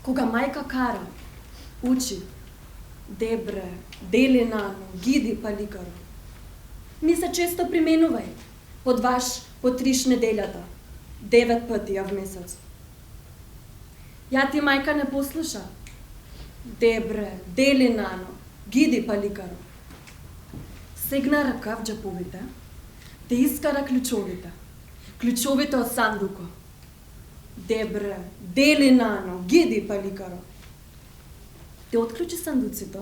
Кога мајка кара, учи, дебре, дели нано, гиди паликаро. Ми се често применувај, подваш по 3 неделјата, 9 пати ја в месец. Ја ти мајка не послуша. Дебре, дели нано, гиди паликаро. Сегна ръка в джаповите, те искара клучовите од сандуко. Дебре, дели нано, гиди паликаро. Те отклучи сандуцито.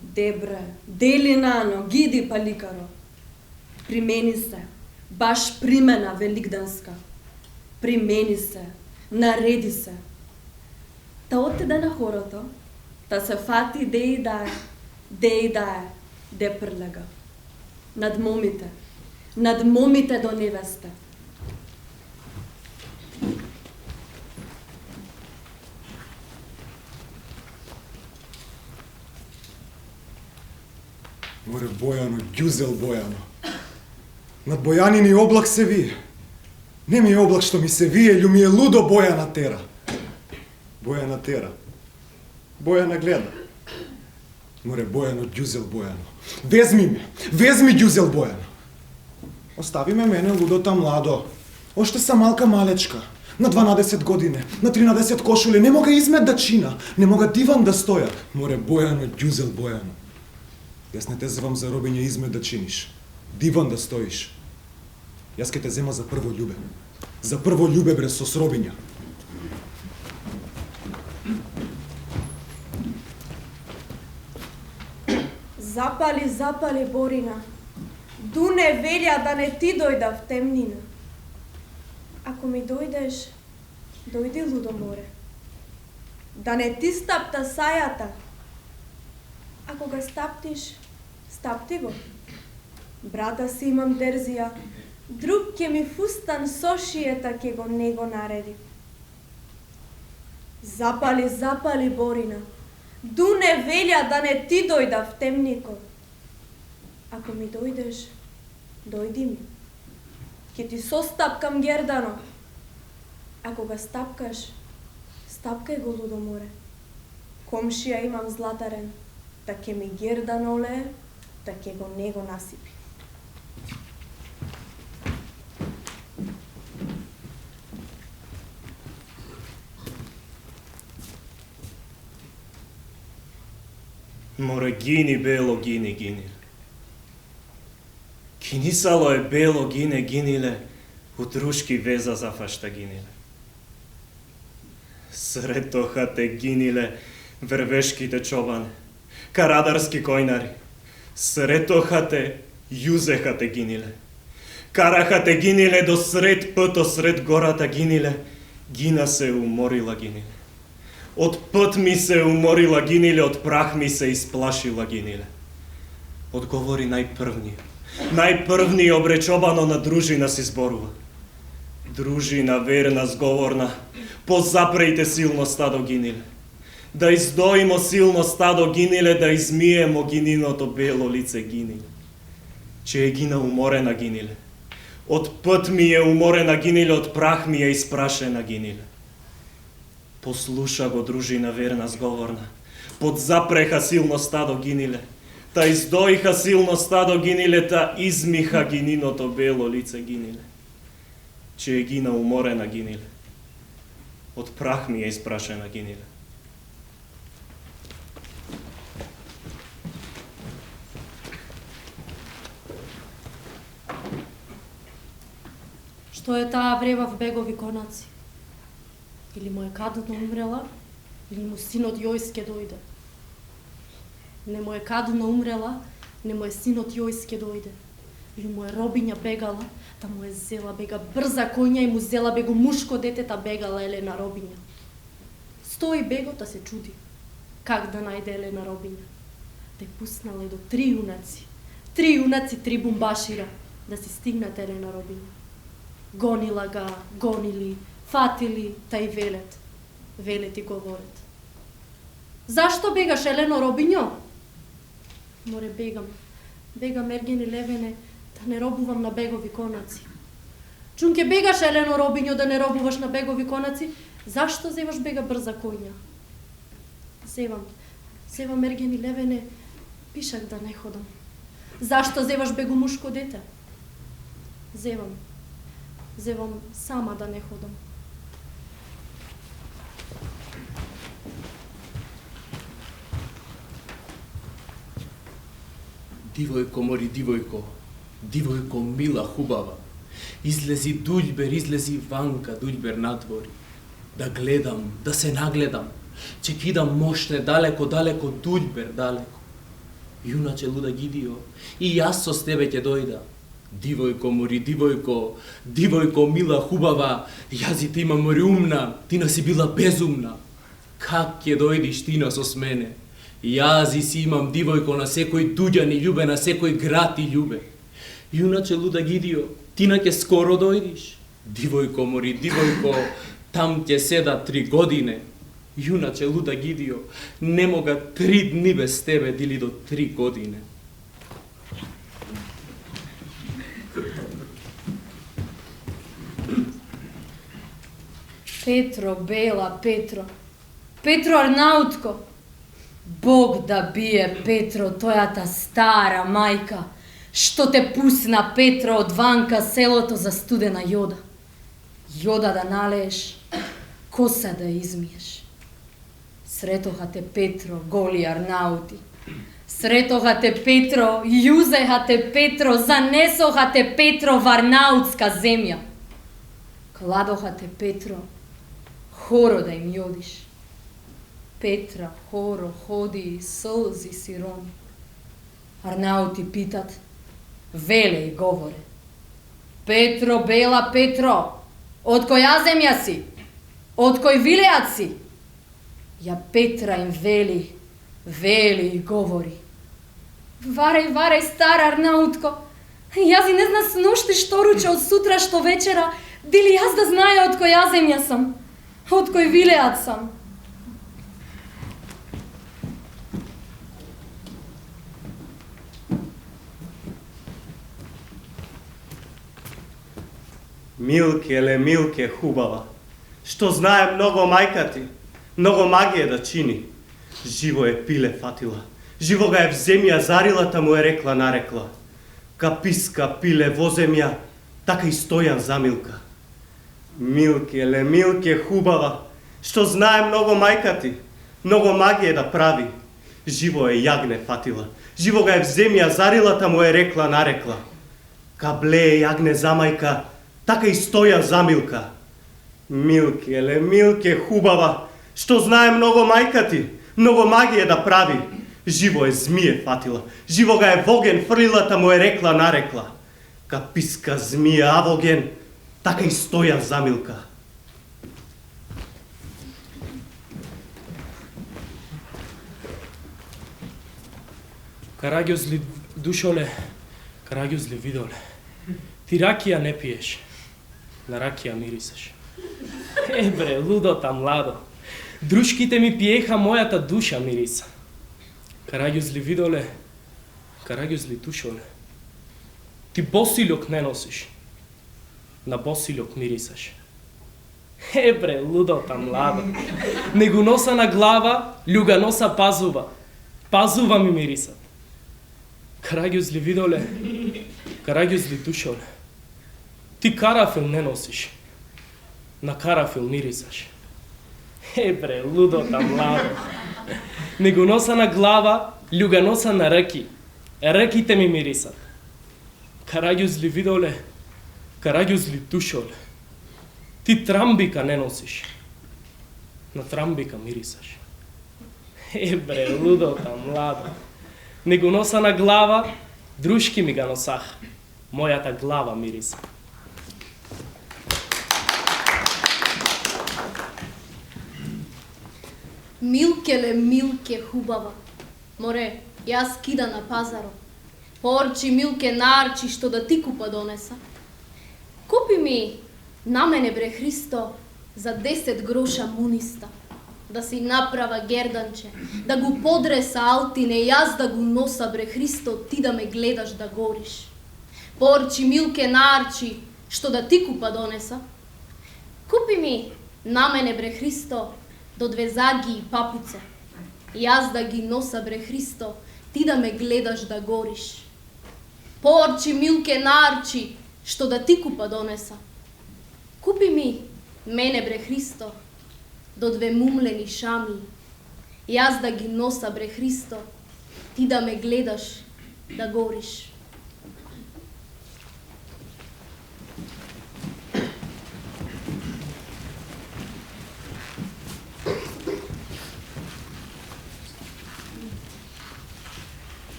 Дебре, дели нано, гиди паликаро. Примени се, баш примена великденска. Примени се, нареди се. Та отиде на хорото, та се фати де и дае, де прлега. Над момите до невесте. Море Бојано, ѓузел Бојано. Над Бојанини облак се вие. Не ми е облак што ми се вие, љу ми е лудо Бојана тера. Бојана тера. Бојана гледа. Море Бојано, ѓузел Бојано. Везми ѓузел Бојано. Остави ме мене лудота младо. Оште сам малка малечка. На 12 години, на 13 кошули, не мога измет да чина, не мога диван да стоја. Море Бојано, ѓузел Бојано. Јас не те звам за робење измет да чиниш, диван да стоиш. Јас ке те зема за прво љубе. За прво љубе бре со сробиња. Запали Борина. Дуне велја да не ти дојда в темнина. Ако ми дојдеш, дојди лудо море. Да не ти стапта сајата. Ако ga стапти го. Брата си имам дерзија, друг ке ми фустан со шијета ке го него нареди. Запали Борина, дуне велја да не ти дојда в темникот. Ако ми дојдеш, дојди ми. Ке ти состапкам гердано. Ако ga стапкаш, стапкај го лудо море. Комшија имам златарен. Да ке ми гердан оле, да ке го него насипи. Море гини, бело, гини. Кинисало е бело, гиниле, утрушки веза за фашта гиниле. Сретохате гиниле, вервешките чобане. Карадарски којнари, сретохате, јузехате гиниле. Карахате гиниле до сред пъто, сред гората гиниле. Гина се уморила гиниле. Од път ми се уморила гиниле, од прах ми се исплашила гиниле. Одговори најпрвни обречобано на дружина си зборува. Дружина верна зговорна, позапрејте силно стадо гиниле. Да издоимо силно стадо гиниле, да измиемо гининото бело лице гиниле. Че е гина уморена гиниле. Од път ми е уморена гиниле, од прах ми е испрашена гиниле. Послуша го дружина верна зговорна, подзапреха силно стадо гиниле. Та издоиха силно стадо гиниле, та измиха гининото бело лице гиниле. Че е гина уморена гиниле. Од прах ми е испрашена гиниле. Што е таа врева в бегови конаци? Или му е кадно умрела, или му синот Јојс ке дојде. Не му е кадно умрела, не му е синот Јојс ке дојде. Или му е робиња бегала, та му е зела бега брза коња и му зела бего мушко дете, та бегала Елена робиња. Стои бего, та се чуди как да најде Елена робиња. Те пуснале до 3 јунаци. 3 јунаци, 3 бумбашира да си стигнат Елена робиња. Гонила га, гонили, фатили, та и велет. Велет и говорет. Зашто бегаш, Елено робињо? Море бегам. Бегам, Ергени Левене, да не робувам на бегови конаци. Чунке бегаш, Елено робињо, да не робуваш на бегови конаци, зашто зеваш бега брза коња? Зевам, Ергени Левене, пишак да не ходам. Зашто зеваш бего мушко дете? Зевам сама да не ходам. Дивојко, мори дивојко, дивојко мила хубава, излези Дуљбер, излези ванка, Дуљбер надвори. Да гледам, да се нагледам, че кидам мошне далеко, далеко, Дуљбер далеко. Јуначе луда Гидио, и јас со тебе ќе дојда. Дивојко, мори дивојко, дивојко мила хубава, јази ти има мори умна, тина си била безумна. Как ќе дојдиш тина со мене? Јази си имам дивојко, на секој дуѓани љубе, на секој град и љубе. Јуначе луда Гидио, тина ќе скоро дојдиш. Дивојко, мори дивојко, там ќе седа 3 години. Јуначе луда Гидио, не мога 3 дни без тебе, дили до 3 години. Петро, Бела, Петро Арнаутко. Бог да бие Петро, тојата стара мајка, што те пусна Петро од ванка селото за студена јода. Јода да налееш, коса да измиеш. Сретоха те Петро, голи Арнаути. Сретоха те Петро, јузеха те Петро, занесоха те Петро в Арнаутска земја. Кладоха те Петро, хоро да им јодиш. Петра, хоро, ходи, сълзи си рони. Арнаути питат, веле и говоре. Петро, Бела, Петро, од која земја си? Од кој вилеат си? Ја Петра им вели и говори. Варај, стар Арнаутко, јас и не зна с ношти што руче од сутра што вечера, дили јас да знае од која земја сам, од кој вилеат сам. Милке хубава, што знае многу мајка ти, многу магија да чини. Живо е пиле фатила, живо га е в земја зарила, та му е рекла нарекла. Каписка пиле во земја, така и стојан замилка. Милке хубава, што знае многу мајка ти, многу магија да прави. Живо е јагне фатила, живо га е в земја зарила, та му е рекла нарекла. Кабле јагне замајка, така и стоја замилка. Милке хубава, што знае многу мајка ти, многу магија да прави. Живо е змие фатила, живо га е воген фрлила, та му е рекла нарекла. Каписка змија авоген, така и стоја замилка. Караѓозли душоле, караѓозли видоле. Ти ракија не пиеш, на ракија мирисаш. Бре, лудота младо. Друшките ми пиеха, мојата душа мириса. Караѓозли видоле, караѓозли душоле. Ти босилјок не носиш, на босилјок мирисаш. Бре, лудота младо. Не го носа на глава, љуга носа пазува. Пазува ми мирисат. Караѓозли видоле, караѓозли душоле. Ти карафил не носиш, на карафил мирисаш. Бре, лудота младо. Не го носа на глава, љуга носа на ръки. Ръките ми мирисат. Караѓозли видоле, караѓозли душоле. Ти трамбика не носиш, на трамбика мирисаш. Бре, лудота младо. Не го носа на глава, друшки ми ga носах. Мојата глава мириса. Милкеле, Милке, хубава. Море, јас кида на пазаро. Порчи, Милке, нарчи, што да ти купа донеса. Купи ми на мене, бре Христо, за 10 гроша муниста. Да си направа герданче, да го подреса алтине, јас да го носа, бре Христо, ти да ме гледаш да гориш. Порчи, Милке, нарчи, што да ти купа донеса. Купи ми на мене, бре Христо, до 2 заги и папуце. Јас да ги носа, бре Христо, ти да ме гледаш да гориш. Порчи, Милке, нарчи, што да ти купа донеса. Купи ми мене, бре Христо, до 2 мумлени шами. Јас да ги носа, бре Христо, ти да ме гледаш да гориш.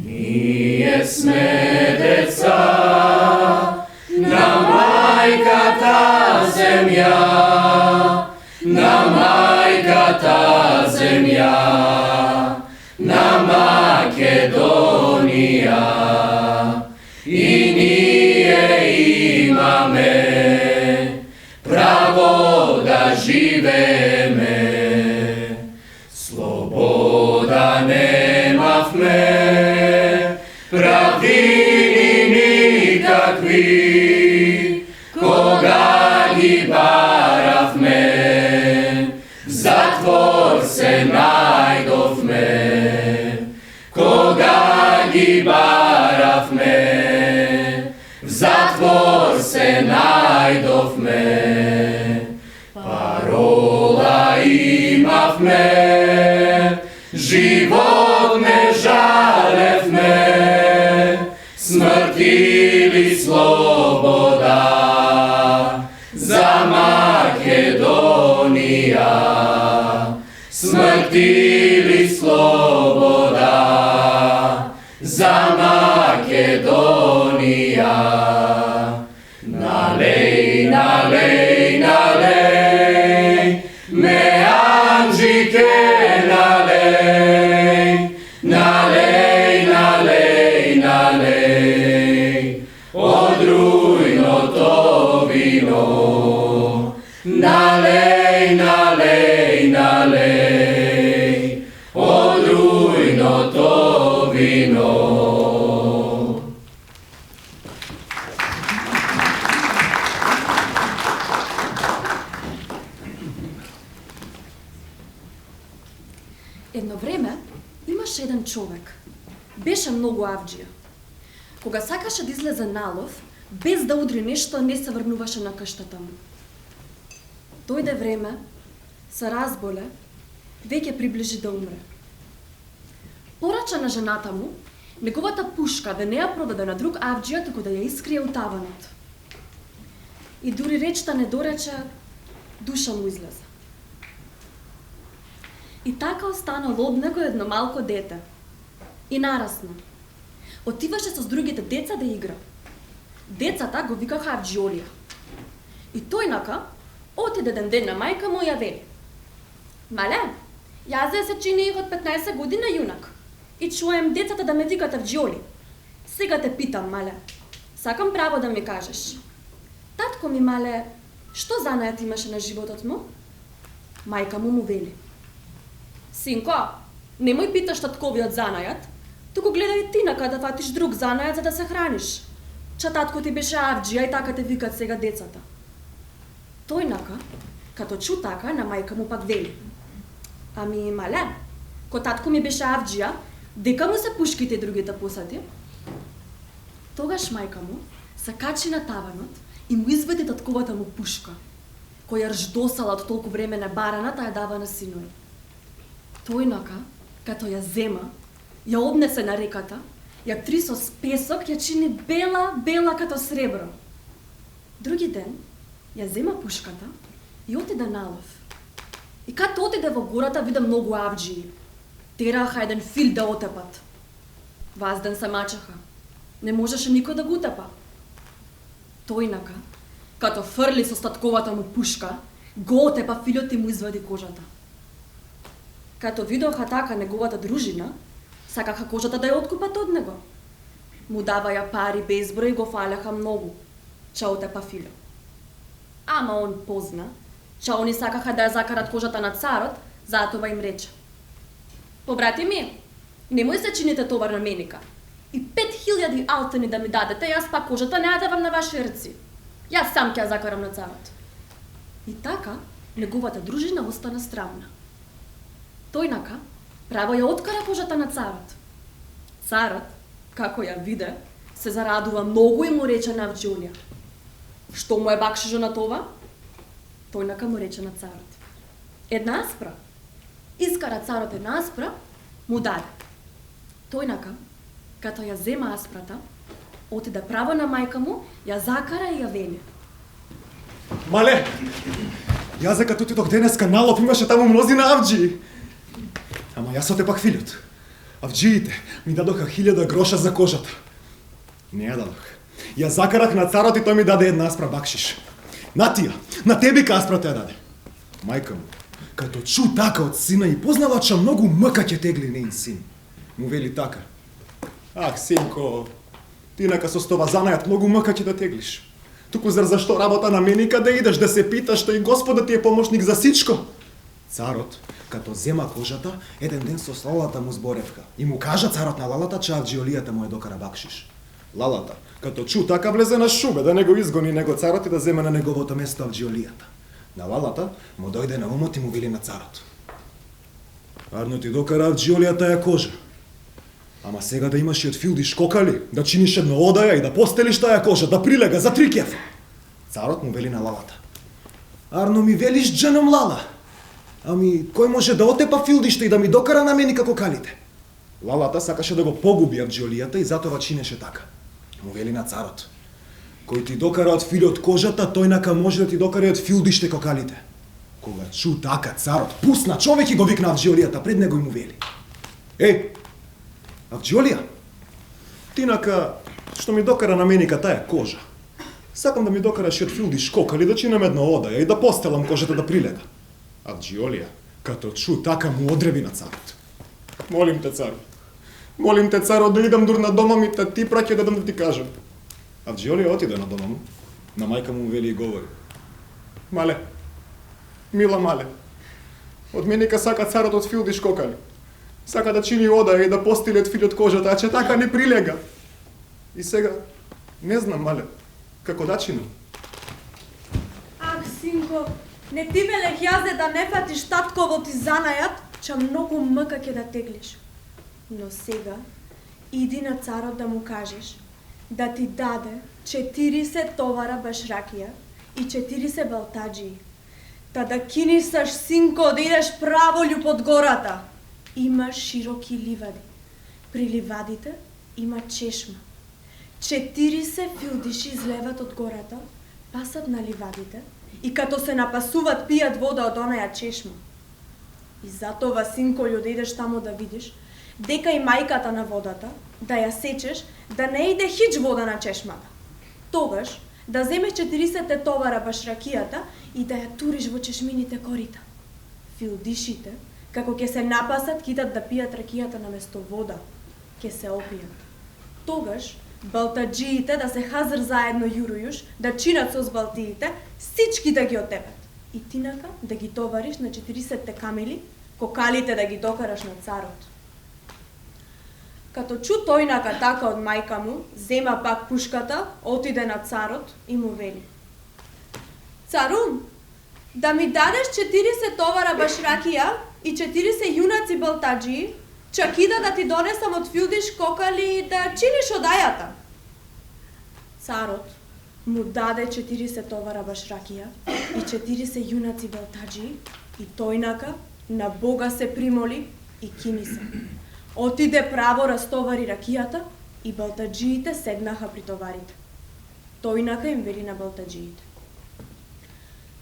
Ние сме деца на мајката земја, на мајката земја, на Македонија. И ние имаме право да живееме, слобода немавме, правини никакви, кога ги баравме, в затвор се најдовме. Кога ги баравме, в затвор се најдовме. Парола имавме, живот не жалевме, смрт или слобода за Македонија. Смрт или слобода за Македонија. Налеј, налеј, налеј, ме анџике, налеј, налеј, налеј, налеј, од рујното вино. Налеј, налеј, налеј, од рујното вино. Едно време имаше еден човек. Беше многу авџија. Кога сакаше да излезе налов, без да удри нешто, не се врнуваше на каштата му. Дојде време, се разболе, веќе приближи да умре. Порача на жената му, неговата пушка да не ја продаде на друг авџија, туку да ја искрие у таванот. И дури речта не дорече, душа му излезе. И така останало од него едно малко дете. И нарасна. Отиваше со другите деца да игра. Децата го викаха Авџиолија. И тој нака отиде еден ден на мајка му и ја вели: Мале, јас да се чини од 15 година јунак и чуем децата да ме викат Авџиоли. Сега те питам, мале, сакам право да ми кажеш. Татко ми, мале, што занајат имаше на животот му? Мајка му вели: Синко, немој питаш татковиот занајат, туку гледај ти нака да фатиш друг занајат за да се храниш. Ча татко ти беше авџија и така те викат сега децата. Тој нака, като чу така, на мајка му пак вели: Ами, мале, ко татко ми беше авџија, дека му се пушките и другите посади? Тогаш мајка му се качи на таванот и му изведе татковата му пушка, која рждосала од толку време на бараната ја дава на синој. Тој нака, като ја зема, ја однесе на реката, ја три со песок, ја чини бела като сребро. Други ден, ја зема пушката и отиде на лов. И като отиде во гората, вида многу авџии. Тераха еден фил да отепат. Вазден се мачаха. Не можеше никој да го утепа. Тој нака, като фрли со татковата му пушка, го отепа филот и му извади кожата. Като видоха така неговата дружина, сакаха кожата да ја откупат од него. Му даваја пари безброј и го фаляха многу, ча отепа фило. Ама он позна, ча они сакаха да ја закарат кожата на царот, затоа им рече: Побрати ми, немој се чините товар на меника. И 5000 алтини да ми дадете, јас пак кожата не ја давам на ваши рци. Јас сам ќе ја закарам на царот. И така, неговата дружина остана стравна. Тој нака, право ја откара кожата на царот. Царот, како ја виде, се зарадува многу и му рече на Авџиолија: Што му е бакшишот на това? Тој нака му рече на царот: Една аспра. Искара царот една аспра, му даде. Тој нака, като ја зема аспрата, отиде право на мајка му, ја закара и ја вели: Мале, јас за като отидох денеска на лов, имаше таму мнозина авџии. Ама јас отепак филот. Авџиите ми дадоха 1000 гроша за кожата. Не ја дадох. Ја закарах на царот и тој ми даде една аспра бакшиш. На тија, на тебе аспрата ја даде. Мајка му, като чу така од сина и познала че многу мъка ќе тегли неин син, му вели така: Ах, синко, ти нака со стова занајат многу мъка ќе да теглиш. Туку зашто работа на меника да идеш да се питаш, што и Господа ти е помошник за сичко? Царот, като зема кожата, еден ден со Лалата му зборевка и му кажа царот на Лалата че Авџиолијата му е докара бакшиш. Лалата, като чу така, влезе на шуме да не го изгони него царот и да земе на неговото место Авџиолијата. На Лалата му дојде на умот и му вели на царот: Арно ти докара Авџиолијата ја кожа. Ама сега да имаш и од филди шкокали, да чиниш едно одаја и да постелиш таа кожа, да прилега за 3 кефа. Царот му вели на Лалата: Арно ми велиш дженом Лала? Ами, кој може да отепа филдиште и да ми докара на мене како калите? Лалата сакаше да го погуби Авџиолијата и затоа чинеше така. Му вели на царот: Кој ти докара од филот кожата, тој нака може да ти докара од филдиште кокалите. Кога чу така, царот пусна човек и го викна Авџиолијата пред него и му вели: Авџиолија, ти нака што ми докара на меника таа кожа, сакам да ми докараш од филдиш кокали да чинам едно одаја и да постелам кожата да прилега. Авџиолија, като чу така, му одреви на царот: Молим те, царот, да идам дур на дома ми, та ти праќа да ти кажам. Авџиолија отиде на дома му, на мајка му вели и говори: Мале, мила мале, од меника сака царот од филдиш кокали. Сака да чини одаја и да постели од филот кожата, а че така не прилега. И сега, не знам, мале, како да чинам. Ах, синко, не ти велех јас да не фатиш татково ти занајат, че многу мъка ќе да теглиш. Но сега, иди на царот да му кажеш да ти даде 40 товара башракија и 40 балтаджии. Та да кинисаш, синко, да идеш право љуб од гората. Има широки ливади. При ливадите има чешма. 40 филдиши излеват од гората, пасат на ливадите и като се напасуват пијат вода од онаја чешма. И затоа, синколју, да идеш тамо да видиш дека и мајката на водата, да ја сечеш, да не иде хич вода на чешмата. Тогаш, да земеш 40 товара башракијата и да ја туриш во чешмините корита. Филдишите, како ќе се напасат, кидат да пијат ракијата наместо вода, ќе се опијат. Тогаш, балтаджиите да се хазр заедно јурујуш, да чинат со збалтиите, сички да ги отепат. И тинака да ги товариш на 40 камили, кокалите да ги докараш на царот. Като чу тојнака така од мајка му, зема пак пушката, отиде на царот и му вели: Царум, да ми дадеш 40 товара башракија и 40 јунаци балтаджии, чак и да ти донесам од Филдиш кокали да чиниш одајата. Царот му даде 40 товара башракија и 40 јунаци балтаджии и тојнака на Бога се примоли и кини се. Отиде право растовари ракијата и балтаджиите седнаха при товарите. Тојнака им вели на балтаджиите: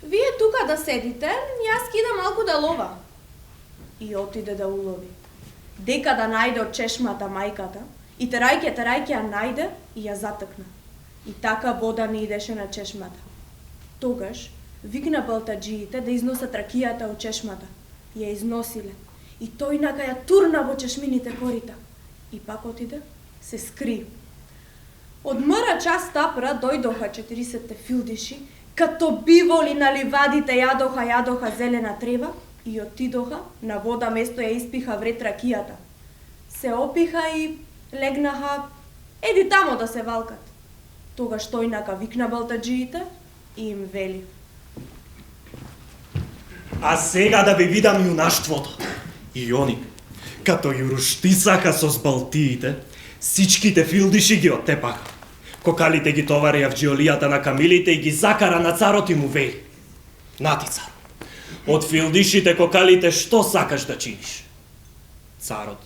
Вие тука да седите, јас кидам малку да лова. И отиде да улови. Дека да најде од чешмата мајката, и терајке ја најде и ја затъкна. И така вода не идеше на чешмата. Тогаш викна балтаджиите да износат ракијата од чешмата. Ја износиле. И тојнака ја турна во чешмините корита. И пак отиде, се скри. Од мра час тапра дојдоха 40 филдиши, като биволи на ливадите јадоха зелена трева и отидоха на вода место ја испиха вред ракијата. Се опиха и легнаха еди тамо да се валкат. Тогаш тојнака викна балтаджиите и им вели: А сега да ви видам јунаштвото. И они, като јуруштисаха со збалтиите, сичките филдиши ги оттепаха. Кокалите ги товарија в џиолијата на камилите и ги закара на царот и му вели: Нати, цар, од филдишите кокалите што сакаш да чиниш? Царот,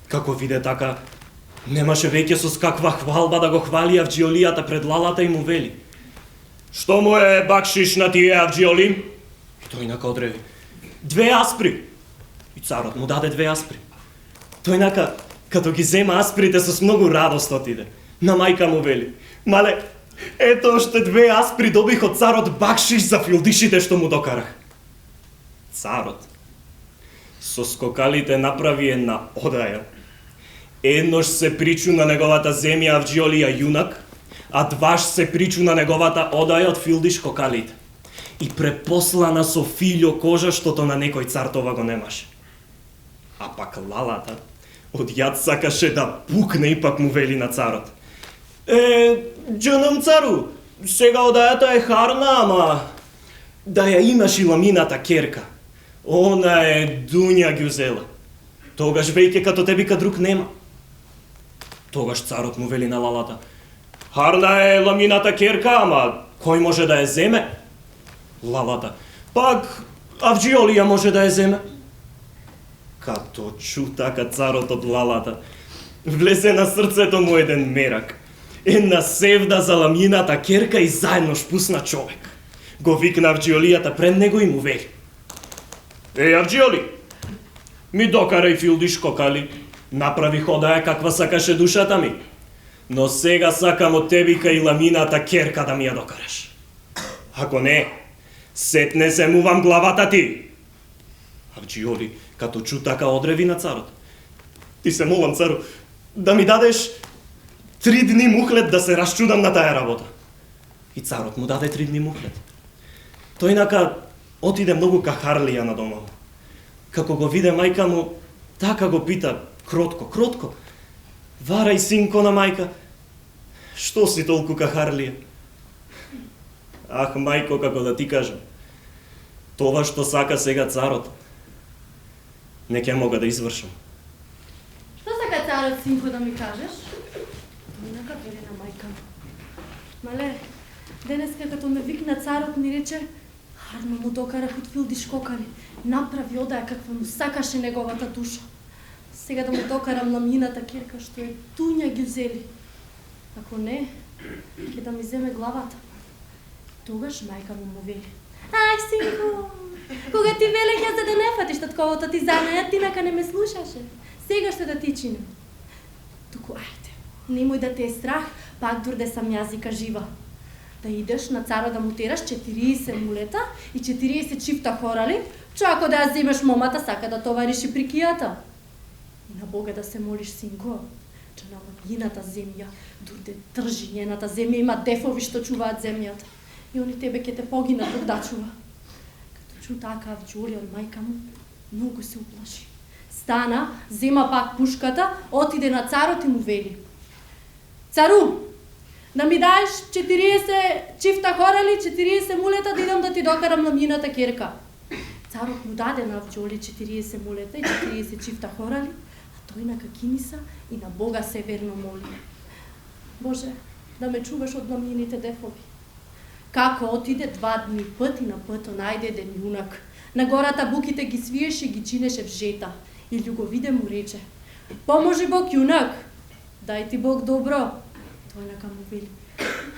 како виде така, немаше веќе со каква хвалба да го хвалија в џиолијата пред лалата и му вели: Што му е бакшиш на тие авџиоли? И тојнака одреви: 2 аспри. И царот му даде 2 аспри. Тојнака, като ги зема асприте, со многу радост отиде. На мајка му вели: Мале, ето уште 2 аспри добих од царот бакшиш за филдишите што му докарах. Царот со скокалите направи една одаја. Еднош се причу на неговата земја авџиолија јунак, а дваш се причу на неговата одаја од филдиш кокалите. И препослана со филјо кожа, штото на некој цар това го немаше. А пак лалата од јад сакаше да пукне и пак му вели на царот: Џанам цару, сега одајата е харна, ама да ја имаш и ламината керка. Она е дуња ги узела. Тогаш веќе като тебе ка друг нема. Тогаш царот му вели на лалата: Харна е ламината керка, ама кој може да ја земе? Лалата: Пак авџиолија може да ја земе. Като чу така царот од лалата, влезе на срцето му еден мерак. Една севда за ламината керка и заедно шпусна човек. Го викна авџиолијата пред него и му вели: Авџиоли, ми докарај филдиш кокали, направих одаја каква сакаше душата ми, но сега сакам од тебика и ламината керка да ми ја докараш. Ако не, сетне земувам главата ти. Авџиоли, като чу така, одреви на царот: Ти се молам, цару, да ми дадеш 3 дни мухлет да се расчудам на тая работа. И царот му даде 3 дни мухлет. Тојнака отиде многу кахарлија на дома. Како го виде мајка му, така го пита кротко: Варај, синко на мајка, што си толку кахарлија? Ах, мајко, како да ти кажам, това што сака сега царот, не ќе мога да извршам. Што сака царот, синко, да ми кажеш? Тојнака вели на мајка му: Мале, денеска като ме викна царот ми рече: Харно му докарах од филдиш кокали, направи одаја каква му сакаше неговата душа. Сега да му докарам ламината керка, што е туња ги взели. Ако не, ќе да ми земе главата. Тогаш мајка му вели: Ај, синко, кога ти велех јас да не фатиш татковото ти занаја, ти нака не ме слушаше. Сега што да ти чинам? Туку ајде, немој да те е страх, пак дур да сам јазика жива. Да идеш на цара да му тераш 40 мулета и 40 чифта хорали, Чако да ја земеш момата, сака да товариш и прикијата. И на Бога да се молиш, синко, че на ламината земја, дурде тржи нjeната земја, има дефови што чуваат земјата. И они тебе ќе те погинат док да чува. Като чу така Авџолија од мајка му, многу се уплаши. Стана, зема пак пушката, отиде на царот и му вели: Цару, да ми даеш 40 чифта хорали, 40 мулета да идам да ти докарам ламината керка. Царот му даде на Авџолија 40 мулета и 40 чифта хорали, а тој на какиниса и на Бога се верно моли: Боже, да ме чуваш од ламините дефови. Како отиде 2 дни пат и на пато најде еден јунак. На гората буките ги свиеше и ги чинеше в жета. И љуговиде му рече: Поможи Бог, јунак, дај ти Бог добро. Тој нака му вели: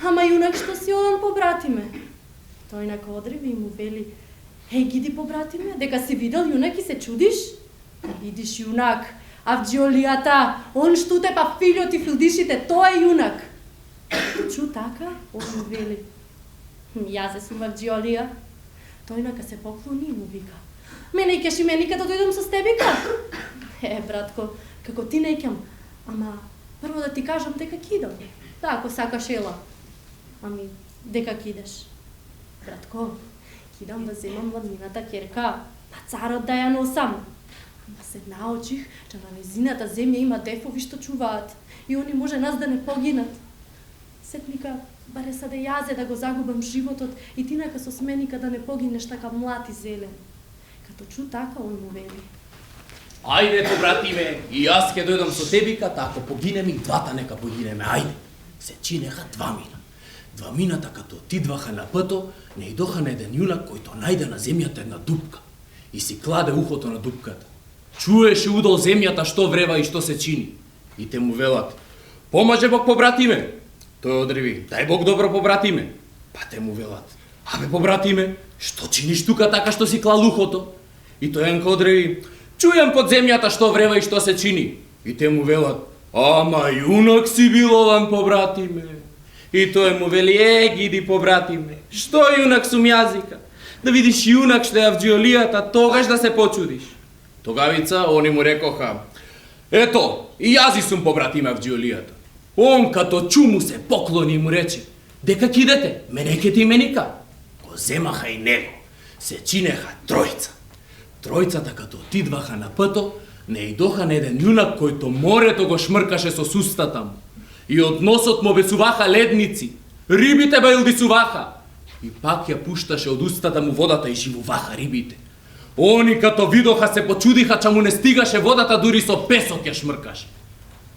Ама јунак, што си одам побратиме? Тој нака одреви и му вели: Еј, гиди побратиме, дека си видел јунак и се чудиш? Видиш јунак, Авџолијата, он што те па филјот и филдишите, тоа е јунак. Чу така, он му вели: Јазе сум Авџолија. Тој нака се поклони и му вика: Мене икеш и мене да дојдам со тебека? Братко, како ти не икам, ама прво да ти кажам дека кидам. Да, ако сакаш ела. Ами, дека кидеш? Братко, кидам да земам ламината керка, па царот да ја носам. Ама се наочих, че на незината земја има дефови што чуваат и они може нас да не погинат. Сетника, баре саде јазе да го загубам животот и ти нака со сменика да не погинеш така млад и зелен. Като чу така, он му вели: Ајде, побратиме, и јас ќе дојдам со тебика, ако погинеме и двата нека погинеме, ајде. Се чинеха 2 мина. 2 мината като отидваха на пато, не идоха на еден јунак којто најде на земјата една дупка и си кладе ухото на дупката. Чуеше удол земјата што врева и што се чини. И те му велат: Помаже Бог, побратиме. Тој одреви: Дај Бог добро, побратиме. Па те му велат: Абе, побратиме, што чиниш тука така што си клал ухото? И тој енка одреви: Чујам под земјата што врева и што се чини. И те му велат: Ама јунак си билован, побратиме. И тој му вели: Гиди, побратиме, што јунак сум јазика? Да видиш јунак што е Авџолијата, тогаш да се почудиш. Тогавица они му рекоха: Ето, и јази сум побратиме Авџолијата. Он като чу му се поклони и му рече: Дека кидете, мене ке ти меника. Го земаха и него. Се чинеха 3. Тројцата като отидваха на пато, не идоха на еден јунак којто морето го шмркаше со сустата му. И од носот му бесуваха ледници, рибите бајлдисуваха. И пак ја пушташе од устата му водата и живуваха рибите. Они като видоха се почудиха, че му не стигаше водата, дури со песок ја шмркаше.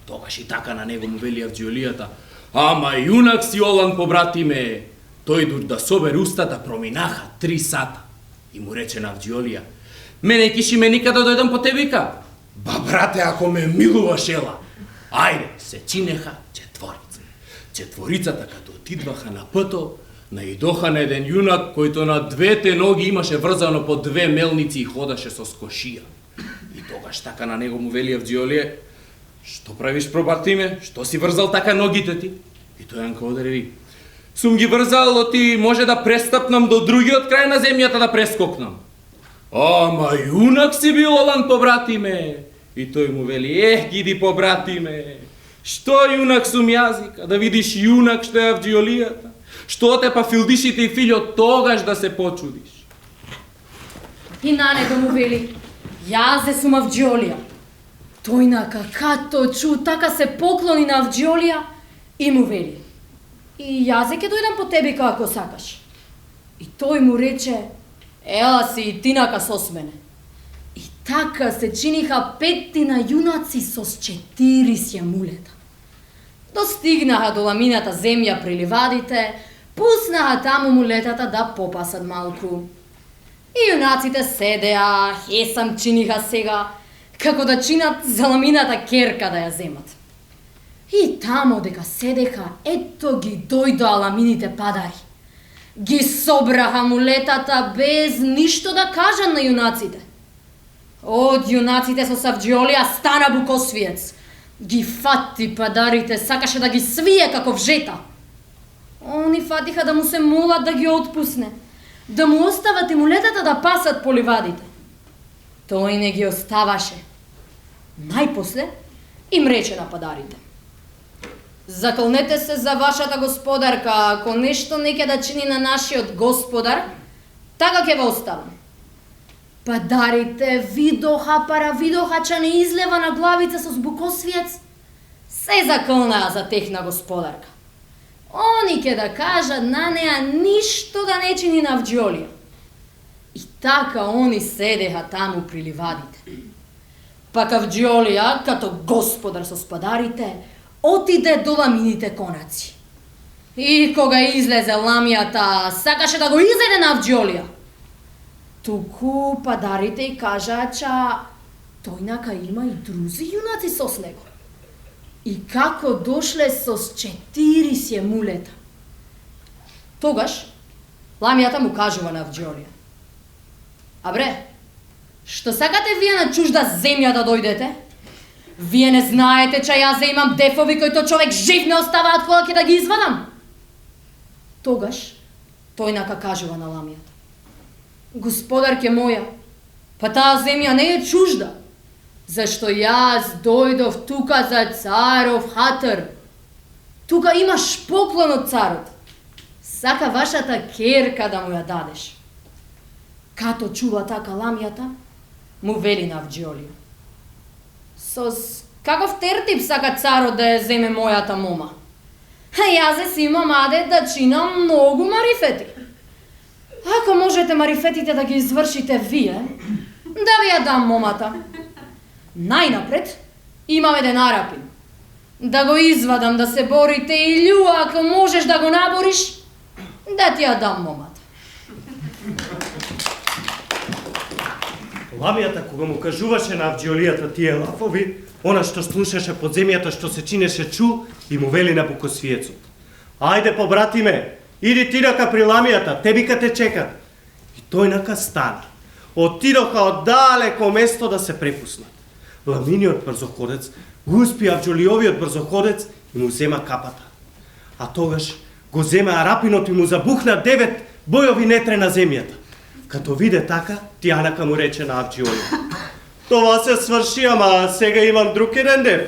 Тогаш и така на него му вели Авџолијата: Ама јунак си олан, побратиме. Тој дур да собере устата проминаха 3 сата. И му рече на Авџолија: Мене киши ме никада дојдам по тебика. Ба, брате, ако ме милуваш, ела. Ајде, се чинеха 4. Четворицата като отидваха на пато, наидоха на еден јунак којто на 2 ноги имаше врзано по 2 мелници и ходаше со скошија. И тогаш така на него му вели Авџолија: Што правиш, побратиме? Што си врзал така ногите ти? И тој енка одреви: Сум ги врзал, оти може да престапнам до другиот крај на земјата да прескокнам. Ама јунак си бил олан, побратиме. И тој му вели: Гиди, побратиме, што јунак сум јазика, да видиш јунак што е Авџолијата, што те па филдишите и филјот, тогаш да се почудиш. И на него му вели: Јазе сум Авџолија. Тој нака като чу, така се поклони на Авџолија и му вели: И јазе ќе дојдам по тебе како сакаш. И тој му рече: Ела си и ти нака сос мене. И така се чиниха 5 јунаци со 40 мулета. Достигнаха до ламината земја при ливадите, пуснаха таму мулетата да попасат малку. И јунаците седеа, хесам чиниха сега, како да чинат за ламината керка да ја земат. И тамо дека седеха, ето ги дојдоа ламините падари. Ги собраха мулетата без ништо да кажат на јунаците. Од јунаците со Авџолија стана букосвиец. Ги фати падарите, сакаше да ги свие како вжета. Они фатиха да му се молат да ги отпусне, да му остават и мулетата да пасат по ливадите. Тој не ги оставаше. Најпосле им рече на падарите: заколнете се за вашата господарка, ако нешто не ќе да чини на нашиот господар, така ќе го оставам. Падарите видоха, че не излева на главица со збукосвиец, се заколнаа за техна господарка. Они ќе да кажат на неа ништо да не чини на Авџиолија. И така они седеха таму при ливадите. Пак Авџиолија, като господар со спадарите, отиде до ламините конаци. И кога излезе ламијата, сакаше да го изеде на Авџиолија. Туку падарите и кажаа, че тојнака има и друзи јунаци со него. И како дошле со 40 мулета. Тогаш ламијата му кажува на Авџиолија: абре, што сакате вие на чужда земја да дојдете? Вие не знаете, че јас имам дефови кои тој човек жив не оставаат кога ќе да ги извадам? Тогаш тојнака кажува на ламијата: господарке моја, па таа земја не е чужда, зашто јас дојдов тука за царов хатар. Тука имаш поклон од царот. Сака вашата керка да му ја дадеш. Като чува така ламијата, му вели на Авџиолија: со каков тертип сака царот да ја земе мојата мома? Јас си имам адет да чинам многу марифети. Ако можете марифетите да ги извршите вие, да ви ја дам момата. Најнапред имам еден арапин. Да го извадам да се борите и љуа, ако можеш да го набориш, да ти ја дам момата. Ламијата кога му кажуваше на Авџиолијата тие лафови, она што слушаше под земјата што се чинеше чу и му вели на букосвиецот: ајде побратиме, иди тинака при ламијата, тебика те чекат. И тојнака стана. Отидоха од далеко место да се препуснат. Ламиниот брзоходец го успи Авџиолијовиот брзоходец и му зема капата. А тогаш го зема арапинот и му забухна 9 бојови нетре на земјата. Като виде така, Тијанака му рече на Авџиолија: това се сврши, ама сега имам друг еден дев.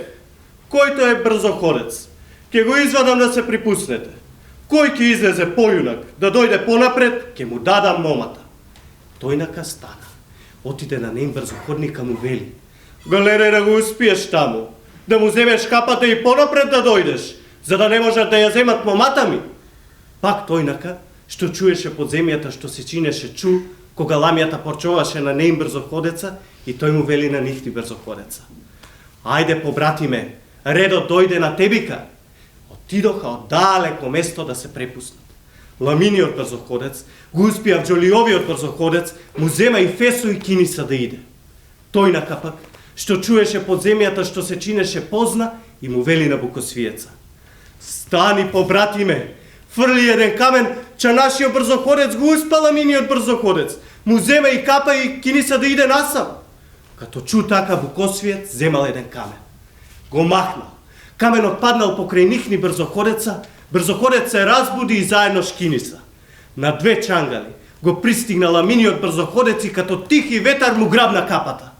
Којто е брзоходец, ќе го извадам да се припуснете. Кој ќе излезе појунак, да дојде понапред, ќе му дадам момата. Тојнака стана. Отиде на неин брзоходника му вели: гледај да го успиеш таму, да му земеш капата и понапред да дојдеш, за да не можат да ја земат момата ми. Пак тојнака, што чуеше под земјата што се чинеше чу, кога ламијата порчуваше на неин брзоходеца и тој му вели на нивти брзоходеца: ајде побратиме, редот дојде на тебика. Отидоха од далеко место да се препуснат. Ламиниот брзоходец го успи Авџиолијовиот брзоходец, му зема и фесо и киниса да иде. Тојнака пак, што чуеше под земјата што се чинеше позна и му вели на букосвиеца: стани побратиме, фрли еден камен, че нашиот брзоходец го успа ламиниот брзоходец, му зема и капа и киниса да иде насам. Като чу така букосвиец, земал еден камен. Го махнал. Каменот паднал покрај нихни брзоходеца, брзоходец се разбуди и заедно с киниса. На 2 чангали го пристигна ламиниот брзоходец и като тихи ветар му грабна капата.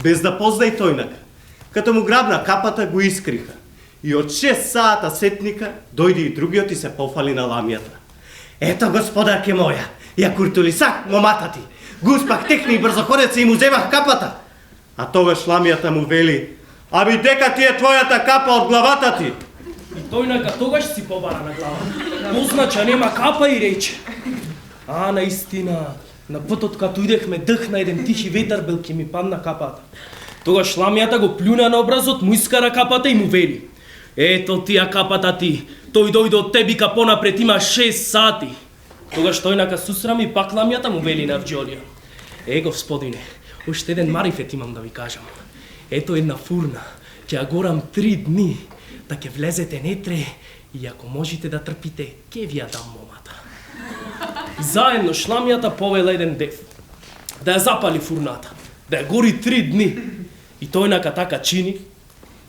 Без да познај тојнака. Като му грабна капата, го искриха. И од 6 сата сетника дојде и другиот и се пофали на ламијата: ето господарке моја, ја куртулисах момата ти, го успах техни брзоходеца и му земах капата. А тогаш ламијата му вели: аби дека ти е твојата капа од главата ти. И тојнака тогаш си побара на глава. Познача нема капа и рече: а, наистина, на патот като идехме дъхна еден тихи ветар, бел ке ми падна капата. Тогаш ламијата го плюна на образот, му искара капата и му вели: ето тија капата ти, тој дојде од тебика понапред, има 6 сати. Тогаш тојнака сусрами и пак ламијата му вели на Авџиолија: господине, уште еден марифет имам да ви кажам. Ето една фурна, ќе ја горам 3 дни, да ќе влезете нетре и ако можете да трпите, ќе ви ја дам момата. Заедно шламијата повела еден дев да ја запали фурната, да ја гори 3 дни. И тојнака така чини,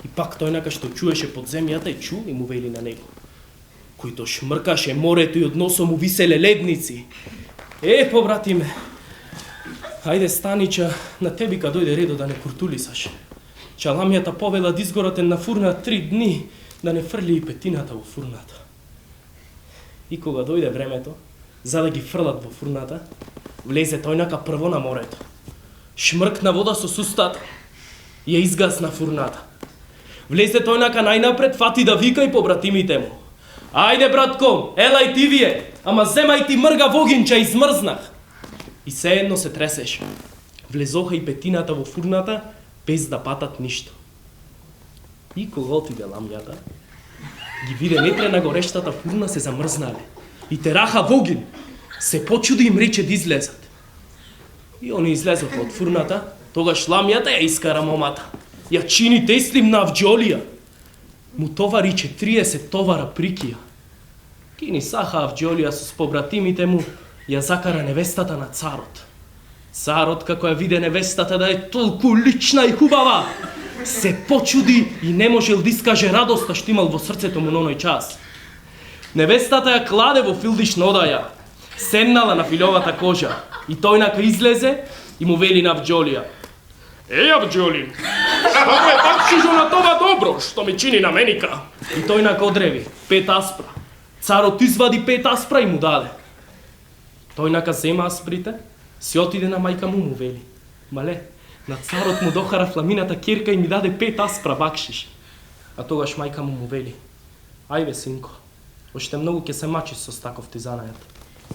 и пак тојнака што чуеше под земјата и чу и му вели на него: којто шмркаше морето и од носо му виселе ледници. Побратиме, Ајде, Станича, на тебика дојде редо да не куртулисаш. Чаламијата повела да изгоротен на фурна 3 дни, да не фрли и петината во фурната. И кога дојде времето, за да ги фрлат во фурната, влезе тојнака прво на морето. Шмркна вода со сустата, ја изгасна фурната. Влезе тојнака најнапред, фати да вика и побратимите му. Ајде, братко, елај ти вие, ама земај ти мрга вогинча, измрзнах. И сеедно се тресеше. Влезоха и петината во фурната, без да патат ништо. И кога отиде ламјата, ги виде нетре на горештата фурна се замрзнале. И тераха вогин. Се почуди им рече да излезат. И они излезоха од фурната, тогаш ламјата ја искара момата. Ја чини теслим на Авџолија. Му товари 40 товара прикија. Кини саха Авџолија со побратимите му, ја закара невестата на царот. Царот, како ја виде невестата да е толку лична и хубава, се почуди и не можел да искаже радоста што имал во срцето му на оној час. Невестата ја кладе во филдишна одаја, седнала на филовата кожа и тојнака излезе и му вели на Авџолија: Еј, Авџоли, како е такшижо на това добро, што ми чини на меника? И тојнака одреви 5 аспра. Царот извади 5 аспра и му даде. Тојнака зема асприте, си отиде на мајка му вели: Мале, на царот му дохара фламината керка и ми даде 5 аспра бакшиш. А тогаш мајка му вели: Ајде, синко, уште многу ќе се мачиш со таков ти занајат.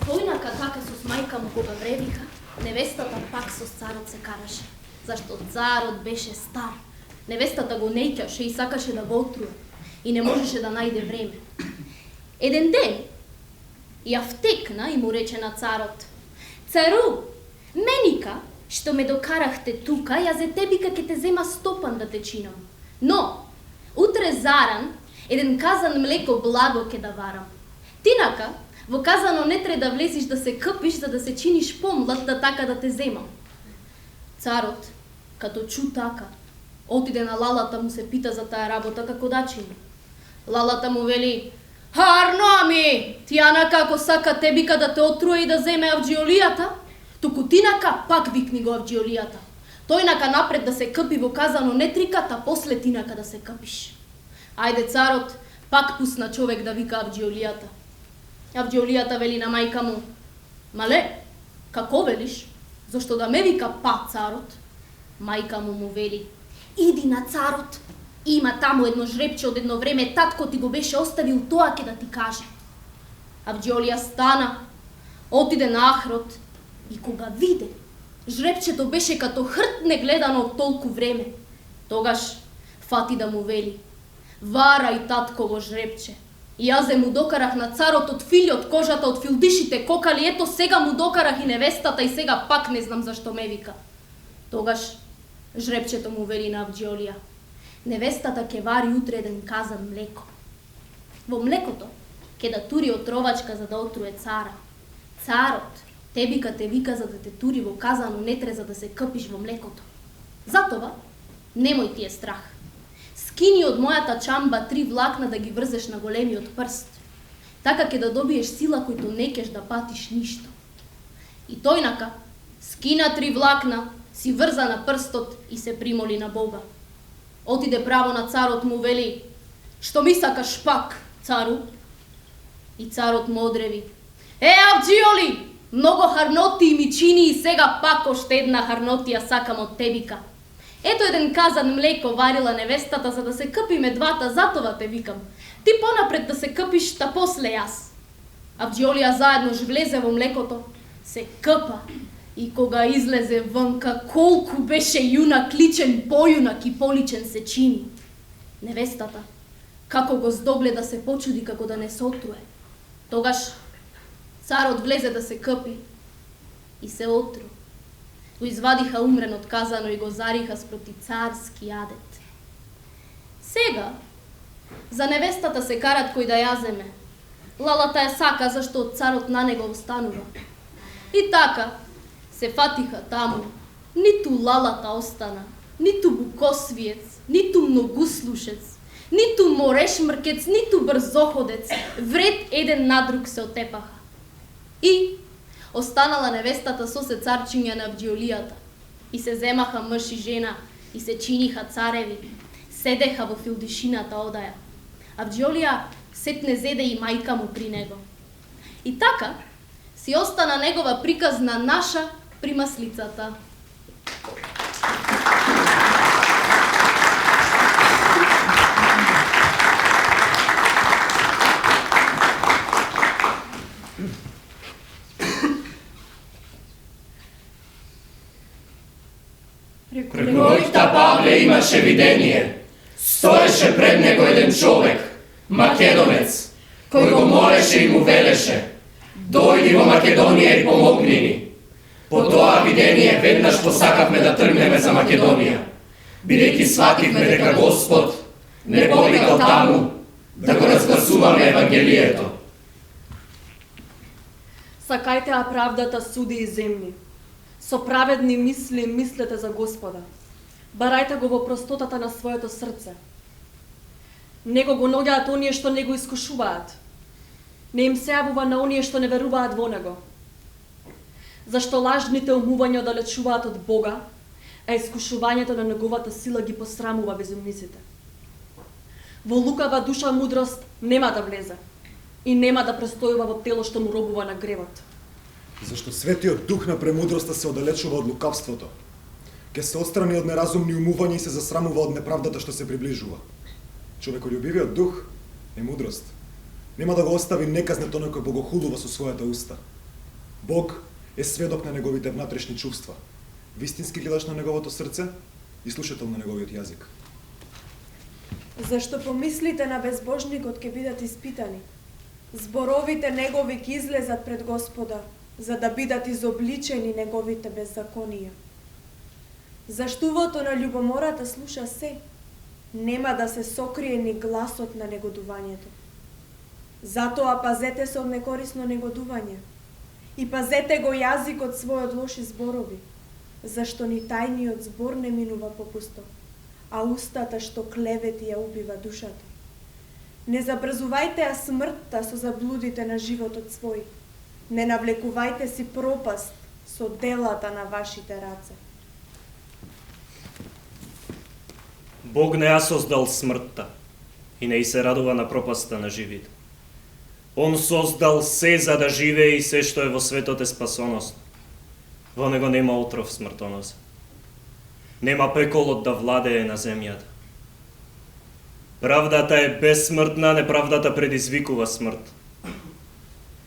Тојнака така со мајка му кога вревиха, невестата пак со царот се караше, зашто царот беше стар. Невестата го неќаше и сакаше да го отруе и не можеше да најде време. Еден ден ја втекна и му рече на царот: Цару, меника, што ме докарахте тука, ја за тебика ќе те зема стопан да те чинам. Но, утре заран, еден казан млеко благо ќе да варам. Тинака, во казано не тре да влезиш да се къпиш, за да се чиниш помлад, да така да те земам. Царот, като чу така, отиде на лалата му се пита за тая работа како да чини. Лалата му вели: Харноами, тиана како сака тебика да те отруе и да земе Авџиолијата, туку тинака пак викни го Авџиолијата. Тојнака напред да се къпи во казано не триката, после тинака да се къпиш. Ајде, царот пак пусна човек да вика Авџиолијата. Авџиолијата вели на мајка му: Мале, како велиш? Зошто да ме вика па царот? Мајка му вели: Иди на царот. Има таму едно жребче од едно време, татко ти го беше оставил, тоа ќе да ти каже. Авџиолија стана, отиде на Ахрот и кога виде, жребчето беше като хрт негледано од толку време. Тогаш фати да му вели: Варај татко во жребче. И јазе му докарах на царот од филјот, кожата од филдишите кокали, ето сега му докарах и невестата и сега пак не знам зашто ме вика. Тогаш жребчето му вели на Авџиолија: Невестата ќе вари утре еден казан млеко. Во млекото ќе да тури отровачка за да отруе цара. Царот тебика те вика за да те тури во казано нетре за да се къпиш во млекото. Затова немој ти е страх. Скини од мојата чамба 3 влакна да ги врзеш на големиот прст. Така ќе да добиеш сила којто не кеш да патиш ништо. И тојнака скина 3 влакна, си врза на прстот и се примоли на Бога. Отиде право на царот му вели: Што ми сакаш пак, цару? И царот му одреви: Авџиоли, многу харноти ми чини и сега пак оште една харнотија сакам од тебика. Ето еден казан млеко варила невестата за да се къпиме двата, затова те викам. Ти понапред да се къпиш, та после јас. Авџиолија заедно ж влезе во млекото, се къпа. И кога излезе вънка, колку беше јунак, личен појунак и поличен се чини. Невестата, како го здогледа се почуди како да не се отруе. Тогаш царот влезе да се къпи и се отру. Го извадиха умрен од казано и го зариха спроти царски јадет. Сега, за невестата се карат кој да ја земе. Лалата ја сака зашто царот на него останува. И така, се фатиха таму. Ниту лалата остана, ниту букосвиец, ниту многуслушец, ниту морешмркец, ниту брзоходец. Вред еден на друг се отепаха. И останала невестата со се царчиња на Авдиолијата. И се земаха мъж и жена, и се чиниха цареви, седеха во филдишината одаја. Авдиолија сетне зеде и мајка му при него. И така си остана негова приказна наша примаслицата. Преку ноќта Павле имаше видение. Стоеше пред него еден човек, македонец, кој го молеше и му велеше: дојди во Македонија и помогни ни. По тоа видение веднаш посакавме да тргнеме за Македонија, бидејќи свативме дека Господ не повикал таму да го разгласуваме Евангелието. Сакајте, а правдата суди и земни. Со праведни мисли мислете за Господа. Барајте го во простотата на своето срце. Него го наоѓаат оние што не го искушуваат. Не им се јавува на оние што не веруваат во него. Зашто лажните умувања оддалечуваат од Бога, а искушувањето на неговата сила ги посрамува безумниците. Во лукава душа мудрост нема да влезе и нема да престојува во тело што му робува на гревот. Зашто светиот дух на премудроста се оддалечува од лукавството. Ке се отстрани од неразумни умувања и се засрамува од неправдата што се приближува. Човеколюбивиот дух е мудрост. Нема да го остави неказнет оној кој богохулува со својата уста. Бог е сведок на неговите внатрешни чувства, вистински гледаш на неговото срце и слушател на неговиот јазик. Зашто помислите на безбожникот ќе бидат испитани. Зборовите негови ќе излезат пред Господа, за да бидат изобличени неговите беззаконија. Заштувото на љубомората слуша се, нема да се сокрие ни гласот на негодувањето. Затоа пазете се од некорисно негодување и пазете го јазикот свој од лоши зборови, зашто ни тајниот збор не минува попусто, а устата што клевети ја убива душата. Не забрзувајте ја смртта со заблудите на животот свој, не навлекувајте си пропаст со делата на вашите раце. Бог не ја создал смртта и не и се радува на пропаста на живите. Он создал се за да живее и се што е во светот е спасоносно. Во него нема отров смртоносен. Нема пеколот да владее на земјата. Правдата е безсмртна, неправдата предизвикува смрт.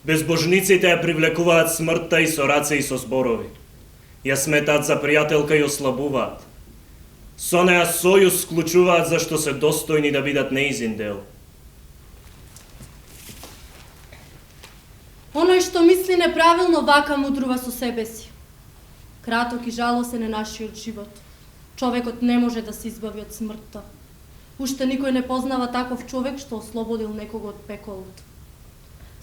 Безбожниците ја привлекуваат смртта и со раце и со зборови. Ја сметаат за пријателка и ослабуваат. Со неа сојуз склучуваат зашто се достојни да бидат неизин дел. Оној што мисли неправилно вака мудрува со себе си. Краток и жалосен е нашиот живот. Човекот не може да се избави од смртта. Уште никој не познава таков човек што ослободил некого од пеколот.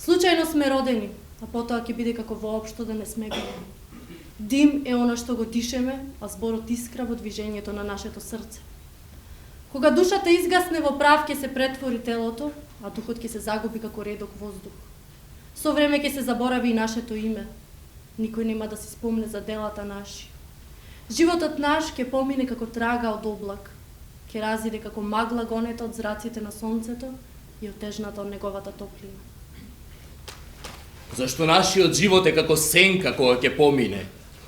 Случајно сме родени, а потоа ќе биде како воопшто да не сме били. Дим е она што го дишеме, а зборот искра во движењето на нашето срце. Кога душата изгасне во прав, ќе се претвори телото, а духот ќе се загуби како редок воздух. Со време ќе се заборави и нашето име. Никој нема да се спомне за делата наши. Животот наш ќе помине како трага од облак. Ќе разиде како магла гонета од зраците на сонцето и отежната од неговата топлина. Зашто нашиот живот е како сенка која ќе помине.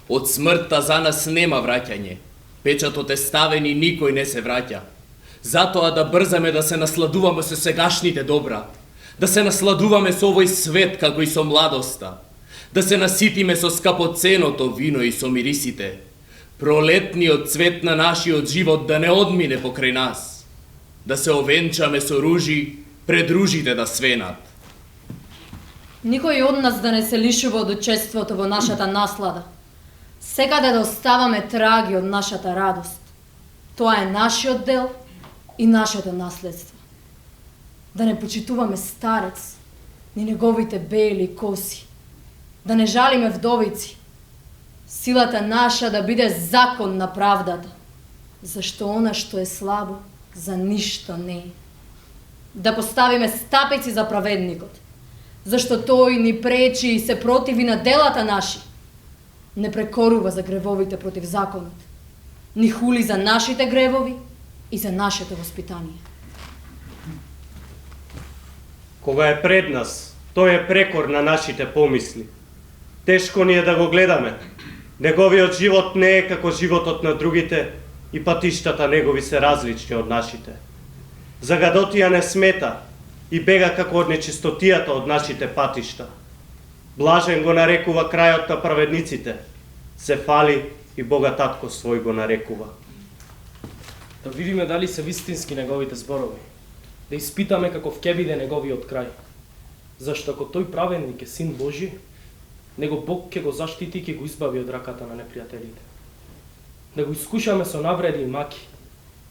Од смртта за нас нема враќање. Печатот е ставен и никој не се враќа. Затоа да брзаме да се насладуваме со сегашните добра. Да се насладуваме со овој свет како и со младоста. Да се наситиме со скапоценото вино и со мирисите. Пролетниот цвет на нашиот живот да не одмине покрај нас. Да се овенчаме со ружи, пред ружите да свенат. Никој од нас да не се лишува од учеството во нашата наслада. Секаде да оставаме траги од нашата радост. Тоа е нашиот дел и нашето наследство. Да не почитуваме старец, ни неговите бели коси. Да не жалиме вдовици. Силата наша да биде закон на правдата. Зашто она што е слабо, за ништо не е. Да поставиме стапици за праведникот. зашто тој ни пречи и се противи на делата наши. Не прекорува за гревовите против законот, ни хули за нашите гревови и за нашето воспитание. Кога е пред нас, тој е прекор на нашите помисли. Тешко ни е да го гледаме. Неговиот живот не е како животот на другите и патиштата негови се различни од нашите. Загадотија не смета и бега како од нечистотијата од нашите патишта. Блажен го нарекува крајот на праведниците, се фали и Бога Татко свој го нарекува. Да видиме дали се вистински неговите зборови, да испитаме каков ќе биде неговиот крај. Зашто ако тој праведник е син Божи, него Бог ќе го заштити и ќе го избави од раката на непријателите. Да го искушаме со навреди и маки,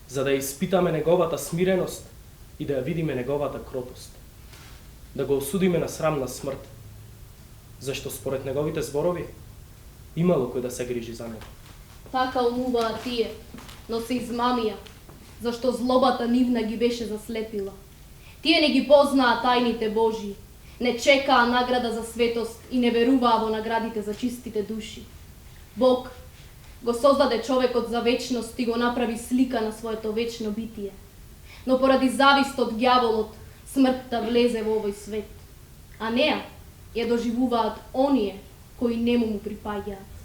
за да ја испитаме неговата смиреност и да ја видиме неговата кротост. Да го осудиме на срамна смрт, зашто според неговите зборови имало кој да се грижи за него. Така умуваа тие, но се измамија, зашто злобата нивна ги беше заслепила. Тие не ги познаа тајните Божии, не чекаа награда за светост и не веруваа во наградите за чистите души. Бог го создаде човекот за вечност и го направи слика на своето вечно битие. Но поради завист од ѓаволот, смртта влезе во овој свет, а неа ја доживуваат оние кои нему му припаѓаат.